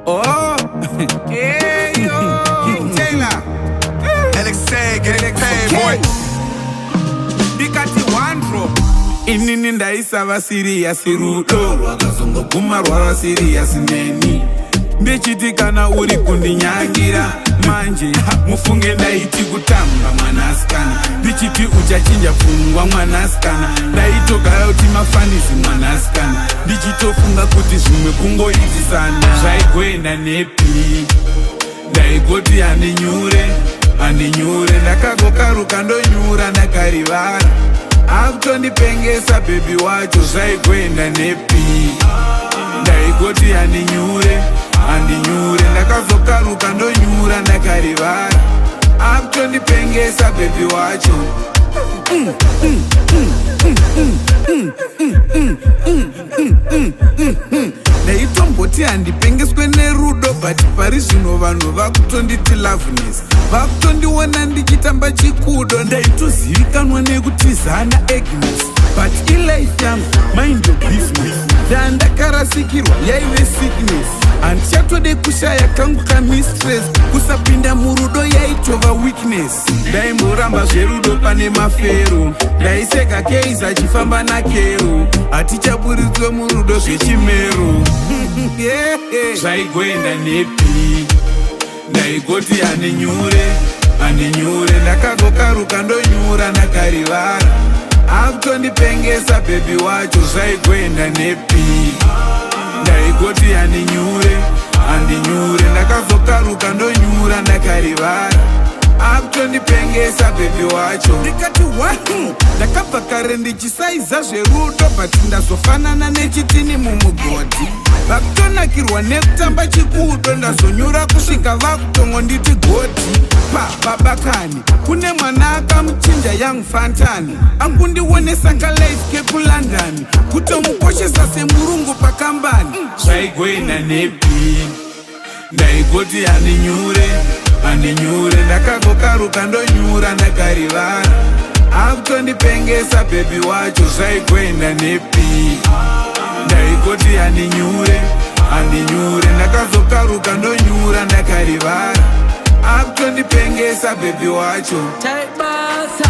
Oh, hey yo, King Taylor. LXA, get it paid, boy. Ndikati one drop. Inini ndaisava serious rudo rwakazongoguma rwava serious neni. Ndechiti kana uri kundinyangira manje mufunge ndaiti kutamba mwanasikana. Ndichiti uchachinja pfungwa mwanasikana. Ndaitogara kuti mafanizi mwanasikana. Ndichitofunga kuti zvimwe kungoitisana. Zvaigoenda nepi ndaigoti handinyure ndakagokaruka ndonyura ndakarivara. Akutondipengesa bebi wacho zvaigoenda nepi ndaigoti handinyure ndakazokaruka ndonyura ndakarivara. Akutondipengesa bebi wacho ndaitomboti handipengeswe nerudo, but pari zvino vanhu vakutonditi loveness. Vakutondiona ndichitamba chikudo. Ndaitozivikanwa nekutizana Agnes, but ilife yangu mind your business. Ndandakarasikirwa yaive sickness. Handichatode kushaya kangu kamistress. Kusapinda murudo yaitova weakness. Ndaimboramba zverudo pane mafero. Ndaiseka keisa achifamba nakero. Hatichaburitswe murudo zvechimero. Zvaigoenda nepi ndaigoti handinyure ndakagokaruka ndonyura ndakarivara. Akutondipengesa bebi wacho zvaigoenda nepi ndaigoti handinyure ndakazokaruka ndonyura ndakarivara. Akutondipengesa bebi wacho. Ndikati ndakabva kare ndichisaiza zverudo, but ndazofanana nechitini mumugodhi. Vakutonakirwa nekutamba chikudo. Ndazonyura kusvika vakutongonditi godhi. Babakani kune mwana akamuchinja young fantani. Angundionesa kalife kekuLondon. Kutomukoshesa semurungu pakambani. Zvaigoenda nepi ndaigoti handinyure ndakagokaruka ndonyura ndakarivara. Akutondipengesa bebi wacho zvaigoenda nepi ndaigoti handinyure ndakazokaruka ndonyura ndakarivara. Akutondipengesa bebi wacho. Taibasa